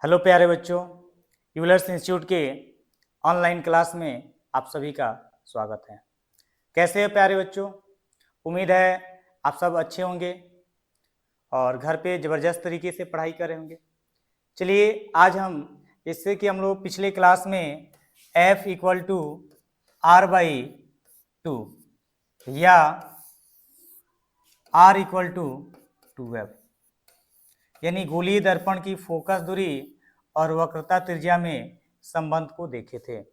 Hello प्यारे बच्चों, Euler's institute के ऑनलाइन क्लास में आप सभी का स्वागत है। कैसे हैं प्यारे बच्चों? उम्मीद है आप सब अच्छे होंगे और घर पे ज़बरदस्त तरीके से पढ़ाई कर रहे होंगे। चलिए आज हम इससे कि हम लोग पिछले क्लास में F इक्वल टू R/2 या R इक्वल टू 2F यानी गोलीय दर्पण की फोकस दूरी और वक्रता त्रिज्या में संबंध को देखे थे।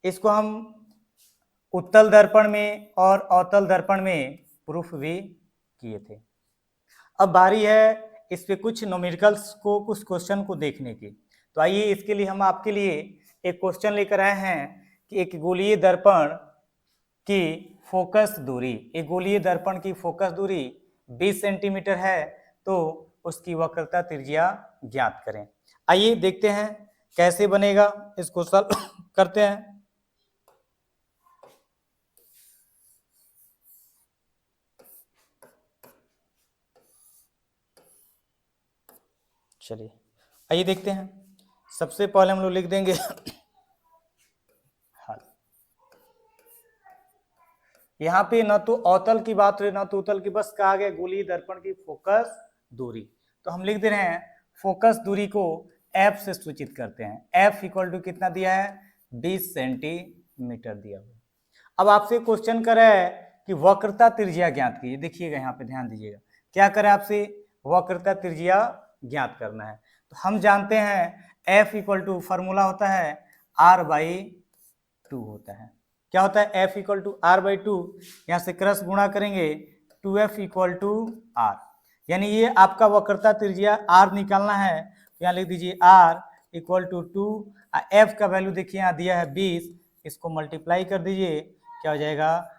इसको हम उत्तल दर्पण में और अवतल दर्पण में प्रूफ भी किए थे। अब बारी है इस पे कुछ न्यूमेरिकल्स को, कुछ क्वेश्चन को देखने की। तो आइए इसके लिए हम आपके लिए एक क्वेश्चन लेकर आए हैं कि एक गोलीय दर्पण की फोकस दूरी, एक गोलीय दर्पण की फोकस दूरी 20 सेंटीमीटर है तो उसकी वक्रता त्रिज्या ज्ञात करें। आइए देखते हैं कैसे बनेगा, इसको सॉल्व करते हैं। चलिए आइए देखते हैं। सबसे पहले हम लोग लिख देंगे हल। यहाँ पे न तो अवतल की बात हो न तो उत्तल की, बस कहा गया गोलीय दर्पण की फोकस दूरी। तो हम लिख दे रहे हैं फोकस दूरी को F से सूचित करते हैं। F इक्वल टू कितना दिया है? 20 सेंटीमीटर दिया हुआ। अब आपसे क्वेश्चन कर रहा है कि वक्रता त्रिज्या ज्ञात कीजिए। देखिएगा यहाँ पे, ध्यान दीजिएगा, क्या करे आपसे? वक्रता त्रिज्या ज्ञात करना है। तो हम जानते हैं F इक्वल टू फॉर्मूला होता है R/2 होता है। क्या होता है? F equal to R/2। यहाँ से क्रॉस गुणा करेंगे 2F इक्वल टू R, यानी ये आपका वक्रता त्रिज्या R निकालना है। तो यहाँ लिख दीजिए R इक्वल टू 2, F का वैल्यू देखिए यहाँ दिया है 20, इसको मल्टीप्लाई कर दीजिए, क्या हो जाएगा?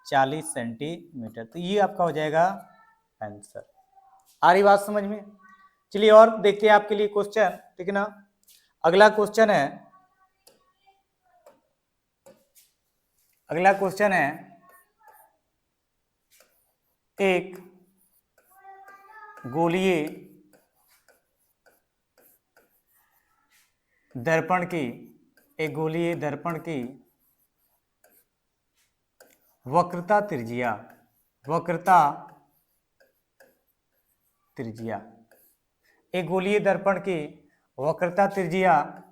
40 सेंटीमीटर। तो ये आपका हो जाएगा आंसर। आ रही बात समझ में? चलिए और देखते हैं आपके लिए क्वेश्चन, ठीक है ना। अगला क्वेश्चन है एक गोलीय दर्पण की वक्रता त्रिज्या एक गोलीय दर्पण की वक्रता त्रिज्या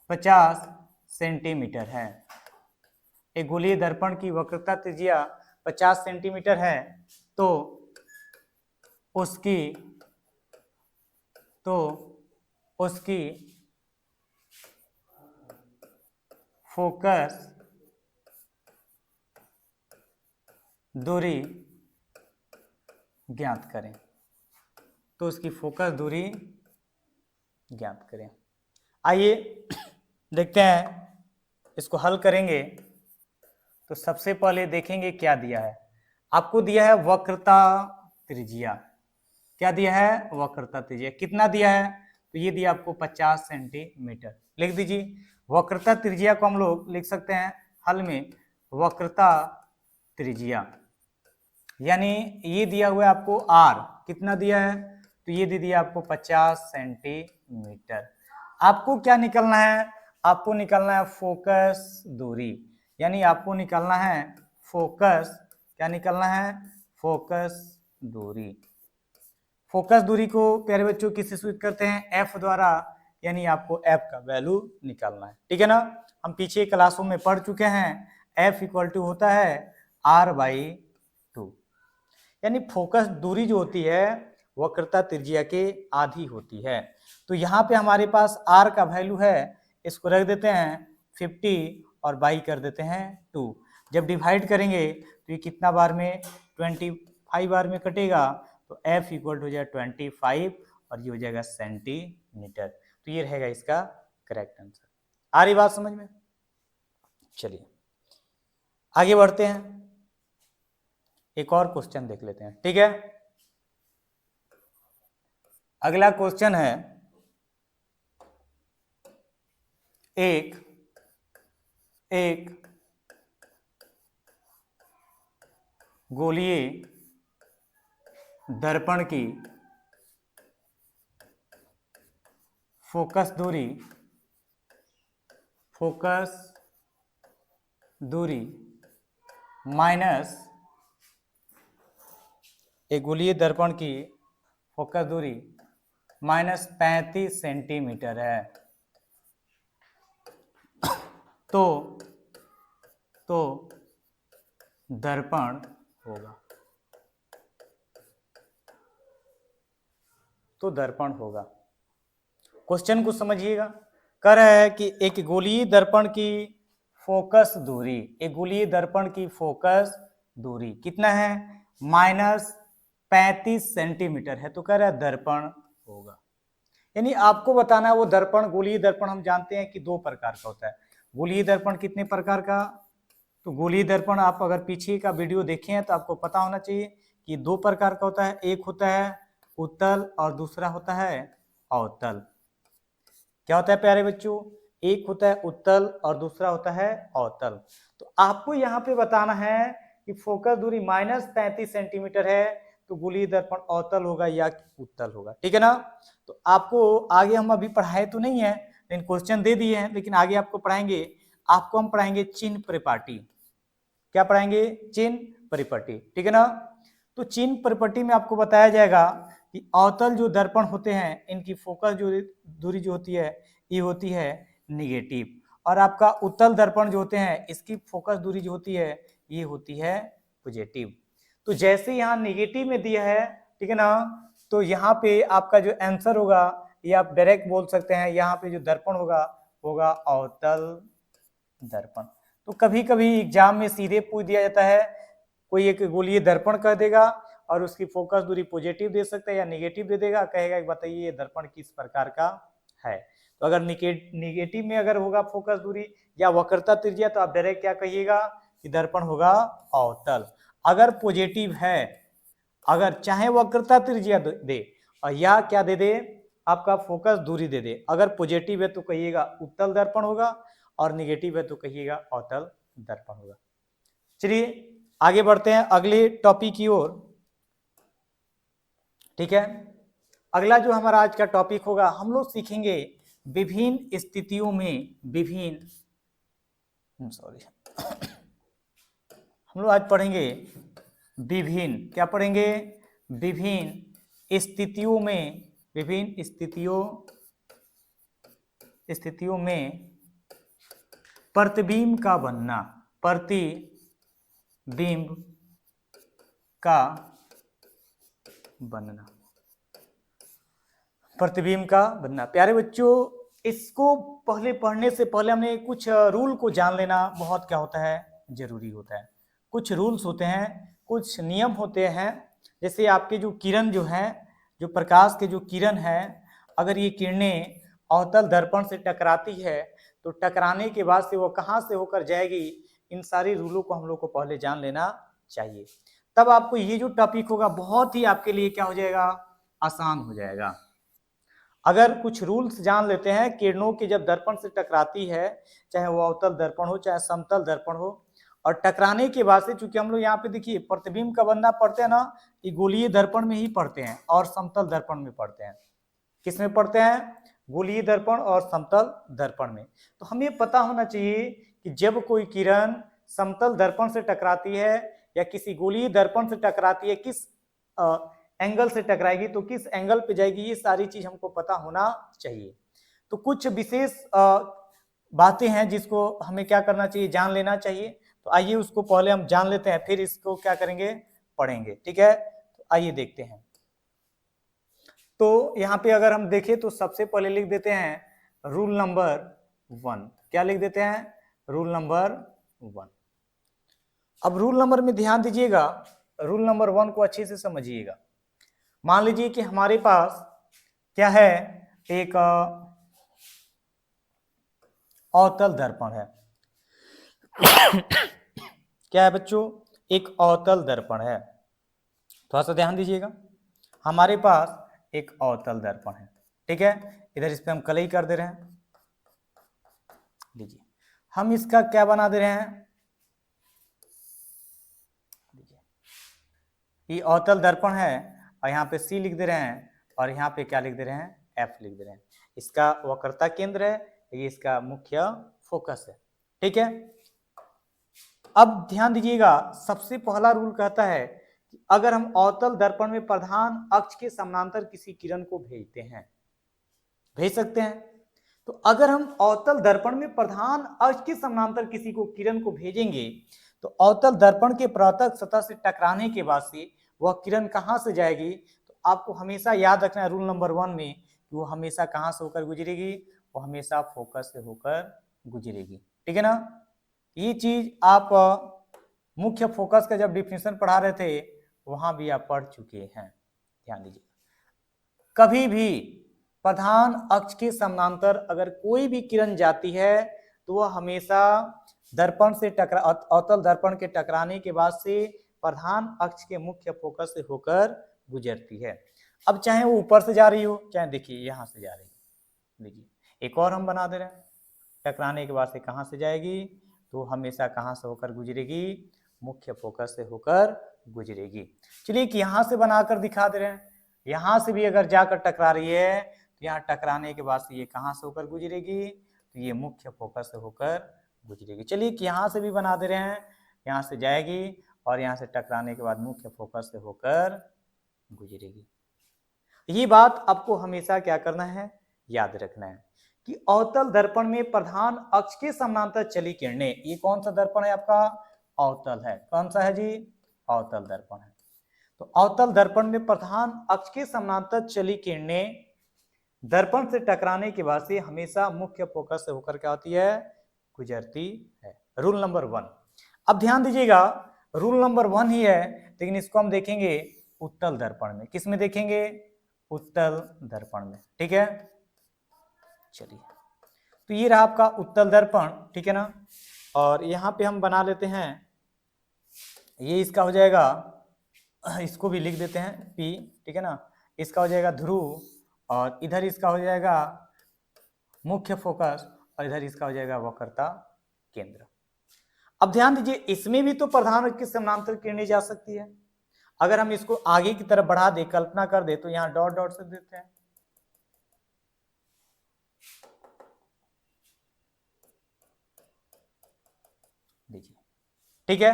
50 सेंटीमीटर है। एक गोलीय दर्पण की वक्रता त्रिज्या 50 सेंटीमीटर है तो उसकी फोकस दूरी ज्ञात करें। आइए देखते हैं, इसको हल करेंगे। तो सबसे पहले देखेंगे क्या दिया है। आपको दिया है वक्रता त्रिज्या। क्या दिया है? वक्रता त्रिज्या। कितना दिया है? तो ये दिया आपको 50 सेंटीमीटर। लिख दीजिए वक्रता त्रिज्या को हम लोग लिख सकते हैं हल में वक्रता त्रिज्या, यानी ये दिया हुआ है आपको R, कितना दिया है? तो ये दे दिया आपको 50 सेंटीमीटर। आपको क्या निकलना है? आपको निकलना है फोकस दूरी, यानी आपको निकलना है फोकस, क्या निकलना है? फोकस दूरी। फोकस दूरी को प्यारे बच्चों किससे सूचित करते हैं? F द्वारा, यानी आपको F का वैल्यू निकालना है, ठीक है ना। हम पीछे क्लासों में पढ़ चुके हैं F इक्वल टू होता है R/2, यानी फोकस दूरी जो होती है वक्रता त्रिज्या के आधी होती है। तो यहाँ पे हमारे पास R का वैल्यू है, इसको रख देते हैं 50 और बाई कर देते हैं 2। जब डिवाइड करेंगे तो ये कितना बार में? 25 बार में कटेगा। तो F इक्वल टू हो जाएगा 25 और ये हो जाएगा सेंटीमीटर। तो ये रहेगा इसका करेक्ट आंसर। आ रही बात समझ में? चलिए आगे बढ़ते हैं, एक और क्वेश्चन देख लेते हैं, ठीक है। अगला क्वेश्चन है एक गोलीय दर्पण की फोकस दूरी माइनस एक गोलीय दर्पण की फोकस दूरी माइनस 35 सेंटीमीटर है, तो दर्पण होगा, क्वेश्चन को समझिएगा। कह रहा है कि एक गोलीय दर्पण की फोकस दूरी, कितना है, माइनस 35 सेंटीमीटर है, तो कह रहा है दर्पण होगा। यानी आपको बताना है वो दर्पण, गोलीय दर्पण हम जानते हैं कि दो प्रकार का होता है। गोलीय दर्पण कितने प्रकार का, तो गोलीय दर्पण आप अगर पीछे का वीडियो देखे हैं तो आपको पता होना चाहिए कि दो प्रकार का होता है। एक होता है उत्तल और दूसरा होता है अवतल। क्या होता है प्यारे बच्चों, एक होता है उत्तल और दूसरा होता है अवतल। तो आपको यहाँ पे बताना है कि फोकस दूरी माइनस 35 सेंटीमीटर है, तो गोलीय दर्पण अवतल होगा या उत्तल होगा, ठीक है ना। तो आपको आगे हम अभी पढ़ाए तो नहीं है, लेकिन क्वेश्चन दे दिए हैं, लेकिन आगे आपको पढ़ाएंगे, आपको हम पढ़ाएंगे चिन्ह परिपाटी। क्या पढ़ाएंगे, चिन्ह परिपाटी, ठीक है ना। तो चिन्ह परिपाटी में आपको बताया जाएगा कि अवतल जो दर्पण होते हैं इनकी फोकस जो दूरी जो होती है ये होती है निगेटिव, और आपका उत्तल दर्पण जो होते हैं इसकी फोकस दूरी जो होती है ये होती है पॉजिटिव। तो जैसे यहाँ निगेटिव में दिया है, ठीक है ना, तो यहाँ पे आपका जो आंसर होगा ये आप डायरेक्ट बोल सकते हैं, यहाँ पे जो दर्पण होगा अवतल दर्पण। तो कभी कभी एग्जाम में सीधे पूछ दिया जाता है, कोई एक गोलीय दर्पण कर देगा और उसकी फोकस दूरी पॉजिटिव दे सकता है या निगेटिव दे देगा, कहेगा कि बताइए ये दर्पण किस प्रकार का है। तो अगर निगेटिव में अगर होगा फोकस दूरी या वक्रता त्रिज्या तो आप डायरेक्ट क्या कहिएगा कि दर्पण होगा अवतल। अगर पॉजिटिव है, अगर चाहे वक्रता त्रिज्या दे और या क्या दे दे आपका फोकस दूरी दे दे, अगर पॉजिटिव है तो कहिएगा उत्तल दर्पण होगा और निगेटिव है तो कहिएगा अवतल दर्पण होगा। चलिए आगे बढ़ते हैं अगले टॉपिक की ओर, ठीक है। अगला जो हमारा आज का टॉपिक होगा, हम लोग सीखेंगे विभिन्न स्थितियों में हम लोग आज पढ़ेंगे विभिन्न, क्या पढ़ेंगे, विभिन्न स्थितियों में प्रतिबिंब का बनना, प्रतिबिंब का बनना। प्यारे बच्चों, इसको पहले पढ़ने से पहले हमने कुछ रूल को जान लेना बहुत क्या होता है, जरूरी होता है। कुछ रूल्स होते हैं, कुछ नियम होते हैं। जैसे आपके जो किरण जो है, जो प्रकाश के जो किरण है, अगर ये किरणें अवतल दर्पण से टकराती है तो टकराने के बाद से वो कहाँ से होकर जाएगी, इन सारी रूलों को हम लोग को पहले जान लेना चाहिए। तब आपको ये जो टॉपिक होगा बहुत ही आपके लिए क्या हो जाएगा, आसान हो जाएगा। अगर कुछ रूल्स जान लेते हैं, किरणों की जब दर्पण से टकराती है, चाहे वो अवतल दर्पण हो चाहे समतल दर्पण हो, और टकराने के बाद से, चूंकि हम लोग यहाँ पे देखिए प्रतिबिंब का बनना पढ़ते हैं ना, ये गोलीय दर्पण में ही पढ़ते हैं और समतल दर्पण में पढ़ते हैं। किस में पढ़ते हैं, गोलीय दर्पण और समतल दर्पण में। तो हमें पता होना चाहिए कि जब कोई किरण समतल दर्पण से टकराती है या किसी गोलीय दर्पण से टकराती है, किस एंगल से टकराएगी, तो किस एंगल पे जाएगी, ये सारी चीज हमको पता होना चाहिए। तो कुछ विशेष बातें हैं जिसको हमें क्या करना चाहिए, जान लेना चाहिए। तो आइए उसको पहले हम जान लेते हैं, फिर इसको क्या करेंगे, पढ़ेंगे, ठीक है। तो आइए देखते हैं। तो यहाँ पे अगर हम देखें तो सबसे पहले लिख देते हैं रूल नंबर 1। क्या लिख देते हैं, रूल नंबर 1। अब रूल नंबर में ध्यान दीजिएगा, रूल नंबर 1 को अच्छे से समझिएगा। मान लीजिए कि हमारे पास क्या है, एक अवतल दर्पण है। क्या है बच्चों, एक अवतल दर्पण है। थोड़ा सा ध्यान दीजिएगा, हमारे पास एक अवतल दर्पण है, ठीक है। इधर इस पे हम कलई कर दे रहे हैं, लीजिए हम इसका क्या बना दे रहे हैं, ये अवतल दर्पण है और यहाँ पे सी लिख दे रहे हैं और यहाँ पे क्या लिख दे रहे हैं, एफ लिख दे रहे हैं। इसका वक्रता केंद्र है, ये इसका मुख्य फोकस है। ठीक है, अब ध्यान दीजिएगा, सबसे पहला रूल कहता है कि अगर हम अवतल दर्पण में प्रधान अक्ष के समानांतर किसी किरण को भेजते हैं, भेज सकते हैं। तो अगर हम अवतल दर्पण में प्रधान अक्ष के समानांतर किसी को किरण को भेजेंगे तो अवतल दर्पण के परावर्तक सतह से टकराने के बाद से वह किरण कहां से जाएगी, तो आपको हमेशा याद रखना है रूल नंबर 1 में कि वो हमेशा कहां से होकर गुजरेगी, वो हमेशा फोकस से होकर गुजरेगी। ठीक है ना, ये चीज आप मुख्य फोकस का जब डिफिनेशन पढ़ा रहे थे वहां भी आप पढ़ चुके हैं, ध्यान दीजिए। कभी भी प्रधान अक्ष के समानांतर अगर कोई भी किरण जाती है तो वह हमेशा दर्पण से अवतल दर्पण के टकराने के बाद से प्रधान अक्ष के मुख्य फोकस से होकर गुजरती है। अब चाहे वो ऊपर से जा रही हो, चाहे देखिए यहां से जा रही है, देखिए एक और हम बना दे रहे हैं, टकराने के बाद से कहां से जाएगी, तो हमेशा कहां से होकर गुजरेगी, मुख्य फोकस से होकर गुजरेगी। चलिए कि यहां से बनाकर दिखा दे रहे हैं, यहां से भी अगर जाकर टकरा रही है तो यहाँ टकराने के बाद से ये कहां से होकर गुजरेगी, तो ये मुख्य फोकस से होकर गुजरेगी। चलिए कि यहां से भी बना दे रहे हैं, यहाँ से जाएगी और यहाँ से टकराने के बाद मुख्य फोकस से होकर गुजरेगी। ये बात आपको हमेशा क्या करना है, याद रखना है कि अवतल दर्पण में प्रधान अक्ष के समानांतर चली किरणें, ये कौन सा दर्पण है आपका, अवतल है। कौन सा है जी, अवतल दर्पण है। तो अवतल दर्पण में प्रधान अक्ष के समानांतर चली किरणें दर्पण से टकराने के बाद से हमेशा मुख्य फोकस से होकर क्या होती है, गुजरती है। Rule number 1। अब ध्यान दीजिएगा, रूल नंबर 1 ही है, लेकिन इसको हम देखेंगे उत्तल दर्पण में। किस में देखेंगे, उत्तल दर्पण में। ठीक है, चलिए तो ये रहा आपका उत्तल दर्पण। ठीक है ना, और यहां पे हम बना लेते हैं, ये इसका हो जाएगा, इसको भी लिख देते हैं P। ठीक है ना, इसका हो जाएगा ध्रुव और इधर इसका हो जाएगा मुख्य फोकस और इधर इसका हो जाएगा वक्रता केंद्र। अब ध्यान दीजिए, इसमें भी तो प्रधान अक्ष के समानांतर किरणें जा सकती है। अगर हम इसको आगे की तरफ बढ़ा दे, कल्पना कर दे, तो यहां डॉट डॉट से देते हैं, देखिए। ठीक है,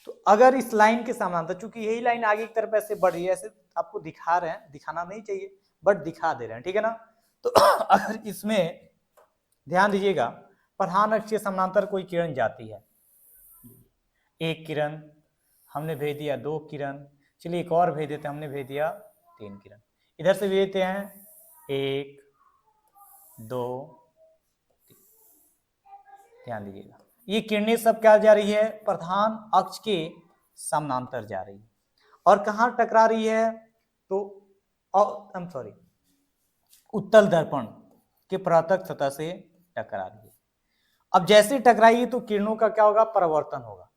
तो अगर इस लाइन के समानांतर, चूंकि यही लाइन आगे की तरफ ऐसे बढ़ रही है, ऐसे आपको दिखा रहे हैं, दिखाना नहीं चाहिए बट दिखा दे रहे हैं। ठीक है ना, तो अगर इसमें ध्यान दीजिएगा, प्रधान अक्ष के समानांतर कोई किरण जाती है, एक किरण हमने भेज दिया, 2 किरण, चलिए एक और भेज देते हैं, हमने भेज दिया 3 किरण, इधर से भेजते हैं 1 2 3। ध्यान दीजिएगा, ये किरणें सब क्या जा रही है, प्रधान अक्ष के समानांतर जा रही है। और कहां टकरा रही है, तो उत्तल दर्पण के परावर्तक सतह से टकरा रही है। अब जैसे टकराएगी तो किरणों का क्या होगा, परावर्तन होगा।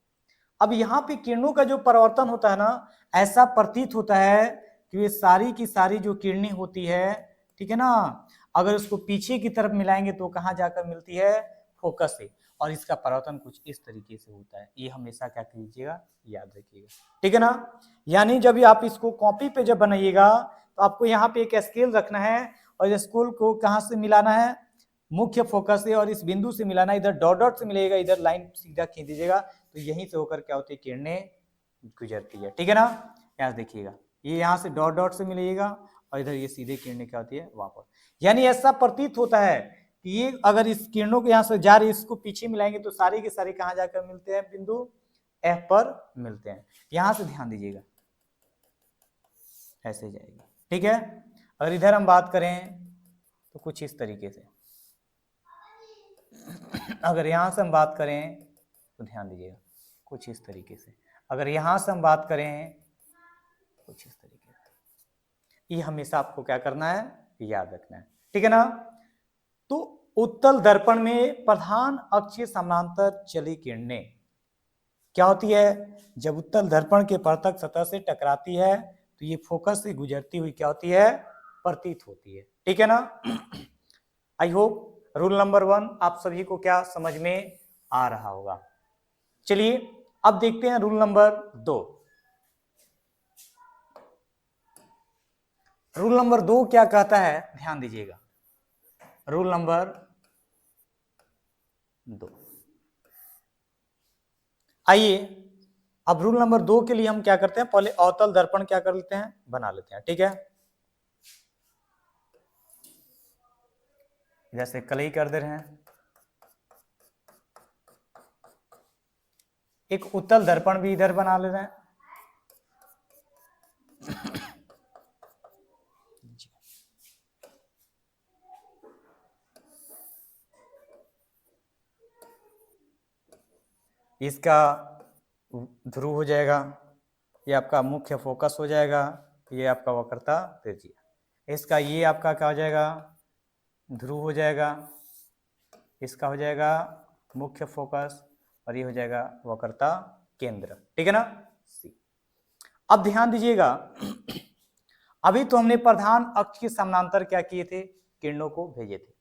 अब यहाँ पे किरणों का जो परावर्तन होता है ना, ऐसा प्रतीत होता है कि वे सारी की सारी जो किरणें होती है, ठीक है ना, अगर उसको पीछे की तरफ मिलाएंगे तो कहाँ जाकर मिलती है, फोकस से, और इसका परावर्तन कुछ इस तरीके से होता है। ये हमेशा क्या कीजिएगा, याद रखिएगा। ठीक है ना, यानी जब भी आप इसको कॉपी पे जब बनाइएगा तो आपको यहाँ पे एक स्केल रखना है और स्केल को कहाँ से मिलाना है, मुख्य फोकस से, और इस बिंदु से मिलाना, इधर डॉट डॉट से मिलेगा, इधर लाइन सीधा खींच दीजिएगा, तो यहीं से होकर क्या होती है, किरणें गुजरती है। ठीक है ना, यहाँ देखिएगा, ये यहाँ से डॉट डॉट से मिलेगा और इधर ये सीधे किरणें क्या होती है, वापस। यानी ऐसा प्रतीत होता है कि ये अगर इस किरणों के यहाँ से जा रही, इसको पीछे मिलाएंगे तो सारे के सारे कहाँ जाकर मिलते हैं, बिंदु F पर मिलते हैं। यहां से ध्यान दीजिएगा, ऐसे जाएगी। ठीक है, अगर इधर हम बात करें तो कुछ इस तरीके से, अगर यहां से हम बात करें तो ध्यान दीजिएगा कुछ इस तरीके से, अगर यहां से हम बात करें कुछ इस तरीके से। ये हमेशा आपको क्या करना है, याद रखना है। ठीक है ना, तो उत्तल दर्पण में प्रधान अक्ष के समानांतर चली किरणें क्या होती है, जब उत्तल दर्पण के परावर्तक सतह से टकराती है तो ये फोकस से गुजरती हुई क्या होती है, प्रतीत होती है। ठीक है ना, आई होप रूल नंबर 1 आप सभी को क्या समझ में आ रहा होगा। चलिए अब देखते हैं रूल नंबर 2। रूल नंबर 2 क्या कहता है, ध्यान दीजिएगा। रूल नंबर 2, आइए अब रूल नंबर 2 के लिए हम क्या करते हैं, पहले अवतल दर्पण क्या कर लेते हैं, बना लेते हैं। ठीक है, जैसे कल ही कर दे रहे हैं। एक उत्तल दर्पण भी इधर बना ले रहे हैं। इसका ध्रुव हो जाएगा, ये आपका मुख्य फोकस हो जाएगा, ये आपका वक्रता त्रिज्या। इसका ये आपका क्या हो जाएगा, ध्रुव हो जाएगा, इसका हो जाएगा मुख्य फोकस, और ये हो जाएगा वक्रता केंद्र। ठीक है ना। अब ध्यान दीजिएगा, अभी तो हमने प्रधान अक्ष के समानांतर क्या किए थे, किरणों को भेजे थे।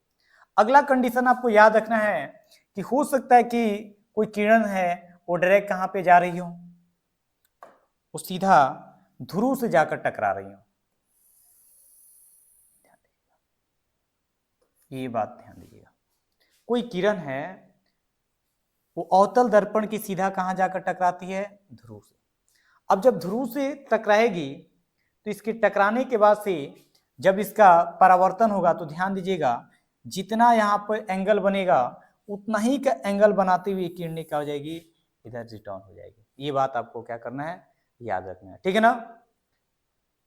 अगला कंडीशन आपको याद रखना है कि हो सकता है कि कोई किरण है वो डायरेक्ट कहां पे जा रही हो, वो सीधा ध्रुव से जाकर टकरा रही हो। ये बात ध्यान दीजिएगा, कोई किरण है वो अवतल दर्पण की सीधा कहां जाकर टकराती है, ध्रुव से। अब जब ध्रुव से टकराएगी तो इसके टकराने के बाद से जब इसका परावर्तन होगा तो ध्यान दीजिएगा, जितना यहाँ पर एंगल बनेगा उतना ही का एंगल बनाते हुए किरणें क्या हो जाएगी, इधर रिटर्न हो जाएगी। ये बात आपको क्या करना है, याद रखना है। ठीक है ना।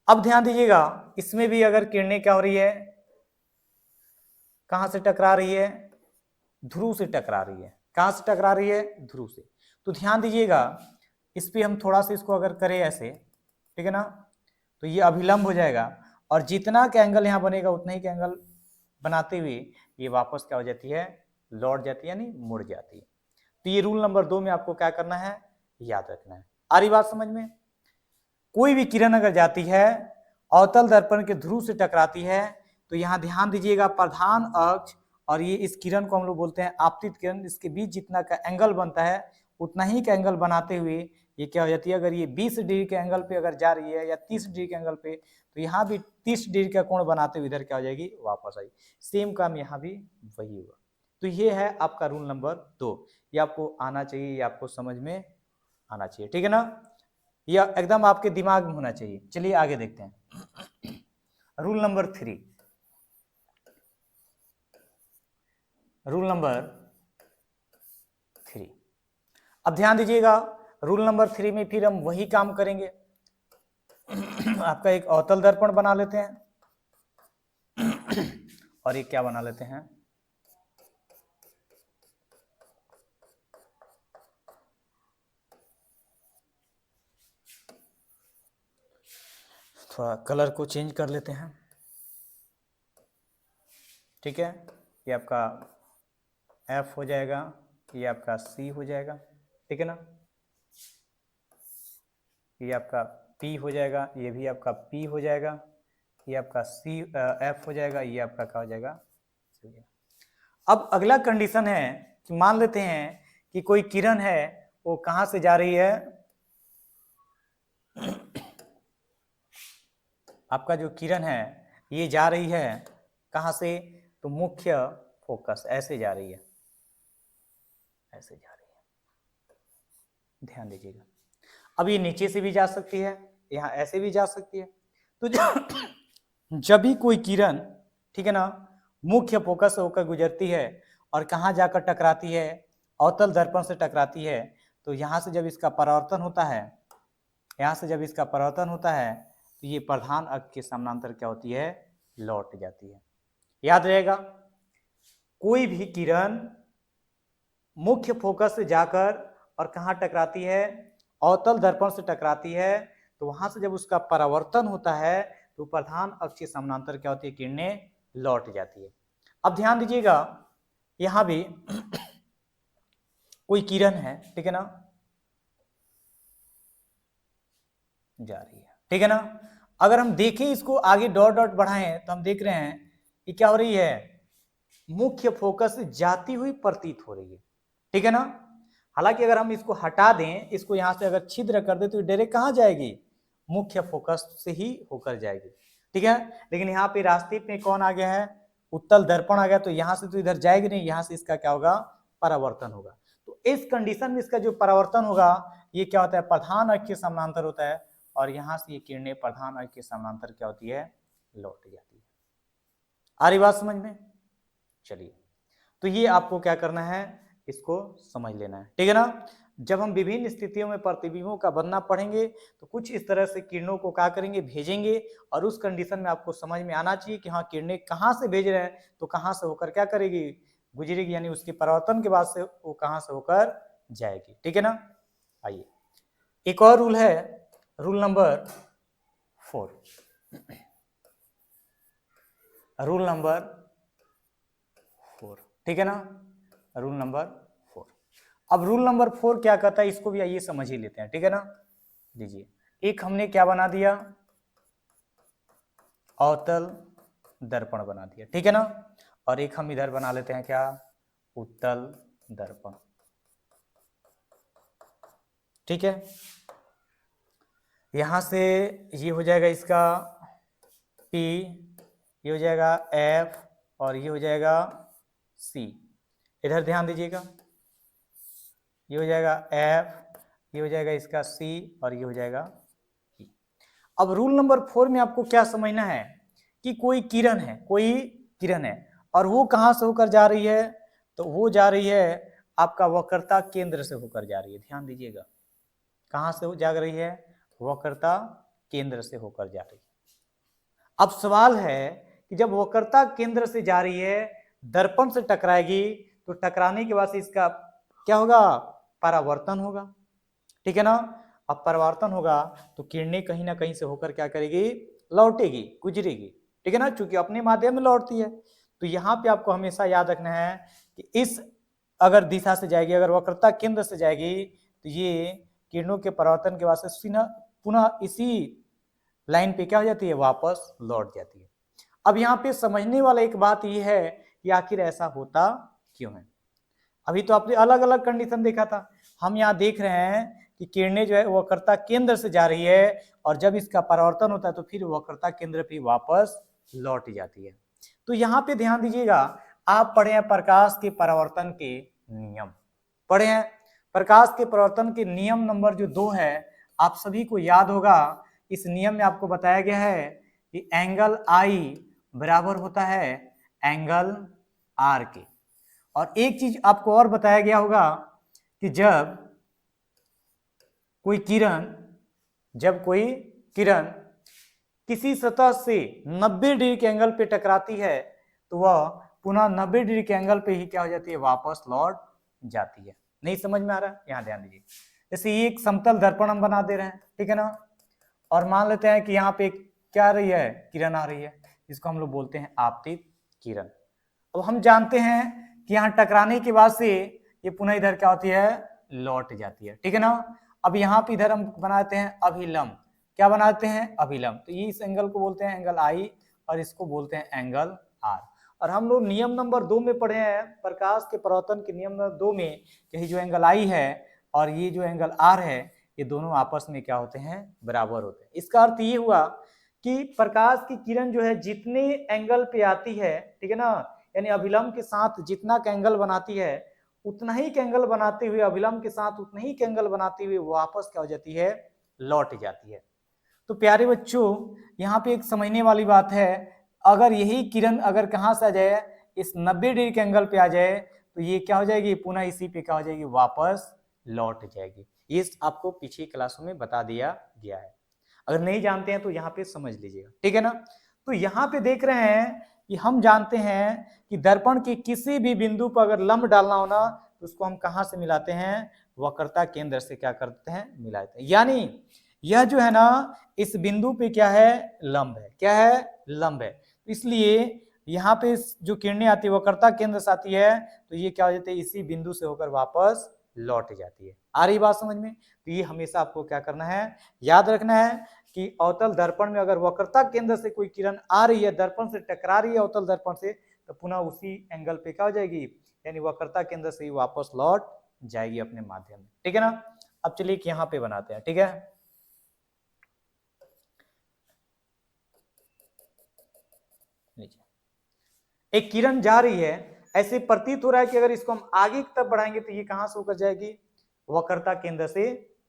अब ध्यान दीजिएगा, इसमें भी अगर किरणें क्या हो रही है, कहां से टकरा रही है, ध्रुव से टकरा रही है। कहां से टकरा रही है, ध्रुव से। तो ध्यान दीजिएगा, इस पे हम थोड़ा सा इसको अगर करें ऐसे, ठीक है ना, तो ये अभिलंब हो जाएगा, और जितना का एंगल यहाँ बनेगा उतना ही का एंगल बनाते हुए ये वापस क्या हो जाती है, लौट जाती है, यानी मुड़ जाती है। तो ये रूल नंबर 2 में आपको क्या करना है, याद रखना है। आ रही बात समझ में। कोई भी किरण अगर जाती है अवतल दर्पण के ध्रुव से टकराती है तो यहाँ ध्यान दीजिएगा, प्रधान अक्ष और ये इस किरण को हम लोग बोलते हैं आपतित किरण, इसके बीच जितना का एंगल बनता है उतना ही का एंगल बनाते हुए ये क्या हो जाती है, अगर ये 20 डिग्री के एंगल पे अगर जा रही है या 30 डिग्री के एंगल पे, तो यहाँ भी 30 डिग्री का कोण बनाते हुए इधर क्या हो जाएगी, वापस आई। सेम काम यहाँ भी वही होगा। तो ये है आपका रूल नंबर 2। ये आपको आना चाहिए, ये आपको समझ में आना चाहिए। ठीक है ना, यह एकदम आपके दिमाग में होना चाहिए। चलिए आगे देखते हैं। Rule number 3, rule number 3। अब ध्यान दीजिएगा, रूल नंबर 3 में फिर हम वही काम करेंगे। आपका एक अवतल दर्पण बना लेते हैं और एक क्या बना लेते हैं, थोड़ा कलर को चेंज कर लेते हैं। ठीक है, ये आपका F हो जाएगा, ये आपका C हो जाएगा। ठीक है ना, ये आपका P हो जाएगा, ये भी आपका P हो जाएगा, ये आपका F हो जाएगा, ये आपका क्या हो जाएगा, C हो जाएगा। अब अगला कंडीशन है कि मान लेते हैं कि कोई किरण है वो कहां से जा रही है, आपका जो किरण है ये जा रही है कहां से, तो मुख्य फोकस ऐसे जा रही है, ऐसे जा रही है। ध्यान दीजिएगा, अब ये नीचे से भी जा सकती है, यहाँ ऐसे भी जा सकती है। तो जब भी कोई किरण, ठीक है ना, मुख्य फोकस से होकर गुजरती है और कहाँ जाकर टकराती है, अवतल दर्पण से टकराती है, तो यहाँ से जब इसका परावर्तन होता है, यहाँ से जब इसका परावर्तन होता है तो ये प्रधान अक्ष के समानांतर क्या होती है, लौट जाती है। याद रहेगा, कोई भी किरण मुख्य फोकस से जाकर और कहाँ टकराती है, अवतल दर्पण से टकराती है, तो वहां से जब उसका परावर्तन होता है तो प्रधान अक्ष के समानांतर क्या होती है, किरणें लौट जाती है। अब ध्यान दीजिएगा, यहां भी कोई किरण है, ठीक है ना, जा रही है। ठीक है ना, अगर हम देखें इसको आगे डॉट डॉट बढ़ाएं तो हम देख रहे हैं कि क्या हो रही है, मुख्य फोकस से जाती हुई प्रतीत हो रही है। ठीक है ना, हालांकि अगर हम इसको हटा दें, इसको यहां से अगर छिद्र कर दे तो डायरेक्ट कहां जाएगी, मुख्य फोकस से ही होकर जाएगी। ठीक है। लेकिन यहाँ पे रास्ते पे कौन आ गया है, उत्तल दर्पण आ गया, तो यहाँ से तो इधर जाएगी नहीं, यहाँ से इसका क्या होगा, परावर्तन होगा। तो इस कंडीशन में इसका जो परावर्तन होगा ये क्या होता है, प्रधान अक्ष के समानांतर होता है, और यहाँ से ये किरणें प्रधान अक्ष के समानांतर क्या होती है, लौट जाती है। आ रही बात समझ में? चलिए, तो ये आपको क्या करना है, इसको समझ लेना है, ठीक है ना। जब हम विभिन्न स्थितियों में प्रतिबिंबों का बनना पढ़ेंगे तो कुछ इस तरह से किरणों को क्या करेंगे, भेजेंगे, और उस कंडीशन में आपको समझ में आना चाहिए कि हाँ किरणें कहाँ से भेज रहे हैं, तो कहाँ से होकर क्या करेगी, गुजरेगी, यानी उसके परावर्तन के बाद से वो कहाँ से होकर जाएगी, ठीक है ना। आइए, एक और रूल है, रूल नंबर 4, रूल नंबर 4, ठीक है ना, रूल नंबर 4। अब रूल नंबर 4 क्या कहता है, इसको भी आइए समझ ही लेते हैं, ठीक है ना। लीजिए, एक हमने क्या बना दिया, अवतल दर्पण बना दिया, ठीक है ना, और एक हम इधर बना लेते हैं क्या, उत्तल दर्पण, ठीक है। यहां से ये हो जाएगा इसका P, ये हो जाएगा F, और ये हो जाएगा C। इधर ध्यान दीजिएगा, ये हो जाएगा F, ये हो जाएगा इसका C, और ये हो जाएगा E। अब रूल नंबर 4 में आपको क्या समझना है कि कोई किरण है, कोई किरण है, और वो कहां से होकर जा रही है, तो वो जा रही है आपका वक्रता केंद्र से होकर जा रही है। ध्यान दीजिएगा, कहां से जा रही है, वक्रता केंद्र से होकर जा रही है। अब सवाल है कि जब वक्रता केंद्र से जा रही है, दर्पण से टकराएगी, तो टकराने के बाद से इसका क्या होगा, परावर्तन होगा, ठीक है ना। अब परावर्तन होगा तो किरणें कहीं ना कहीं से होकर क्या करेगी, लौटेगी, गुजरेगी, ठीक है ना, चूंकि अपने माध्यम में लौटती है। तो यहाँ पे आपको हमेशा याद रखना है कि इस अगर दिशा से जाएगी, अगर वक्रता केंद्र से जाएगी, तो ये किरणों के परावर्तन के बाद से पुनः इसी लाइन पे क्या हो जाती है, वापस लौट जाती है। अब यहाँ पे समझने वाला एक बात यह है कि आखिर ऐसा होता क्यों है। अभी तो आपने अलग अलग कंडीशन देखा था, हम यहाँ देख रहे हैं कि किरणें जो है वक्रता केंद्र से जा रही है, और जब इसका परावर्तन होता है तो फिर वक्रता केंद्र पे वापस लौट जाती है। तो यहाँ पे ध्यान दीजिएगा, आप पढ़े हैं प्रकाश के परावर्तन के नियम, पढ़े हैं प्रकाश के परावर्तन के नियम नंबर जो 2 है, आप सभी को याद होगा। इस नियम में आपको बताया गया है कि एंगल I बराबर होता है एंगल R के, और एक चीज आपको और बताया गया होगा कि जब कोई किरण किसी सतह से 90 डिग्री के एंगल पे टकराती है, तो वह पुनः 90 डिग्री के एंगल पे ही क्या हो जाती है, वापस लौट जाती है। नहीं समझ में आ रहा है, यहाँ ध्यान दीजिए। जैसे ये एक समतल दर्पण हम बना दे रहे हैं, ठीक है ना, और मान लेते हैं कि यहाँ पे क्या आ रही है, किरण आ रही है, जिसको हम लोग बोलते हैं आपतित किरण। अब हम जानते हैं कि यहाँ टकराने के बाद से ये पुनः इधर क्या होती है, लौट जाती है, ठीक है ना। अब यहाँ पे इधर हम बनाते हैं अभिलंब, क्या बनाते हैं, अभिलंब। तो ये इस एंगल को बोलते हैं एंगल I, और इसको बोलते हैं एंगल R। और हम लोग नियम नंबर 2 में पढ़े हैं, प्रकाश के परावर्तन के नियम नंबर 2 में, यही जो एंगल I है और ये जो एंगल R है, ये दोनों आपस में क्या होते हैं, बराबर होते हैं। इसका अर्थ ये हुआ कि प्रकाश की किरण जो है जितने एंगल पे आती है, ठीक है ना, यानी अभिलंब के साथ जितना एंगल बनाती है, उतना ही एंगल बनाते हुए, अभिलंब के साथ उतना ही एंगल बनाते हुए वो वापस क्या हो जाती है, लौट जाती है। तो प्यारे बच्चों, यहाँ पे एक समझने वाली बात है, अगर यही किरण अगर कहाँ से आ जाए, इस 90 डिग्री के एंगल पे आ जाए, तो ये क्या हो जाएगी, पुनः इसी पे क्या हो जाएगी, वापस लौट जाएगी। ये आपको पिछली क्लासों में बता दिया गया है, अगर नहीं जानते हैं तो यहाँ पे समझ लीजिएगा, ठीक है ना। तो यहाँ पे देख रहे हैं कि हम जानते हैं कि दर्पण के किसी भी बिंदु पर अगर लंब डालना हो ना, तो उसको हम कहाँ से मिलाते हैं, वक्रता केंद्र से क्या करते हैं, मिलाते हैं। यानी यह जो है ना, इस बिंदु पे क्या है, लंब है, क्या है, लंब है। इसलिए यहाँ पे जो किरणें आती है वक्रता केंद्र से आती है, तो ये क्या हो जाती है, इसी बिंदु से होकर वापस लौट जाती है। आ रही बात समझ में? तो ये हमेशा आपको क्या करना है, याद रखना है कि अवतल दर्पण में अगर वक्रता केंद्र से कोई किरण आ रही है, दर्पण से टकरा रही है अवतल दर्पण से, तो पुनः उसी एंगल पे क्या हो जाएगी, यानी वक्रता केंद्र से ही वापस लौट जाएगी अपने माध्यम में, ठीक है ना। अब चलिए यहाँ पे बनाते हैं, ठीक है। एक किरण जा रही है, ऐसे प्रतीत हो रहा है कि अगर इसको हम आगे की तरफ बढ़ाएंगे तो ये कहां से होकर जाएगी, वक्रता केंद्र से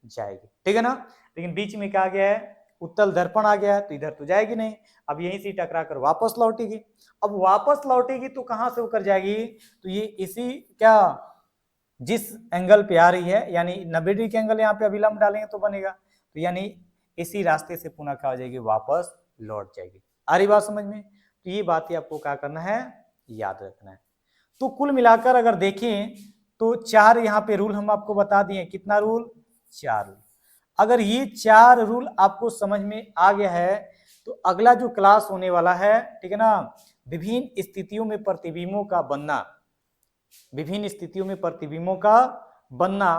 जाएगी, ठीक है ना। लेकिन बीच में क्या आ गया है, उत्तल दर्पण आ गया है, तो इधर तो जाएगी नहीं, अब यहीं से टकरा कर वापस लौटेगी। अब वापस लौटेगी तो कहां से होकर जाएगी, तो ये इसी क्या जिस एंगल पे आ रही है, यानी 90 डिग्री के एंगल यहाँ पे अभिलंब डालेंगे तो बनेगा, तो यानी इसी रास्ते से पुनः क्या हो जाएगी, वापस लौट जाएगी। आ रही बात समझ में। तो ये बात ही आपको क्या करना है, याद रखना है। तो कुल मिलाकर अगर देखें तो 4 यहाँ पे रूल हम आपको बता दिए। कितना रूल, 4 रूल। अगर ये 4 रूल आपको समझ में आ गया है तो अगला जो क्लास होने वाला है, ठीक है ना, विभिन्न स्थितियों में प्रतिबिंबों का बनना, विभिन्न स्थितियों में प्रतिबिंबों का बनना,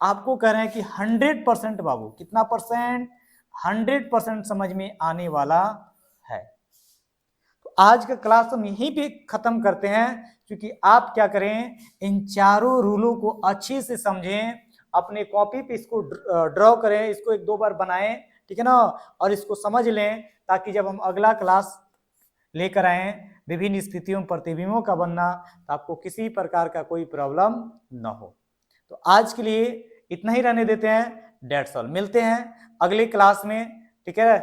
आपको कह रहे हैं कि 100% बाबू, कितना परसेंट, 100% समझ में आने वाला है। तो आज का क्लास हम यहीं पे खत्म करते हैं, क्योंकि आप क्या करें, इन चारों रूलों को अच्छे से समझें, अपने कॉपी पे इसको ड्रॉ करें, इसको 1-2 बार बनाएं, ठीक है ना, और इसको समझ लें, ताकि जब हम अगला क्लास लेकर आए विभिन्न स्थितियों में प्रतिबिंबों का बनना, तो आपको किसी प्रकार का कोई प्रॉब्लम न हो। तो आज के लिए इतना ही रहने देते हैं। That's all. मिलते हैं अगले क्लास में, ठीक है।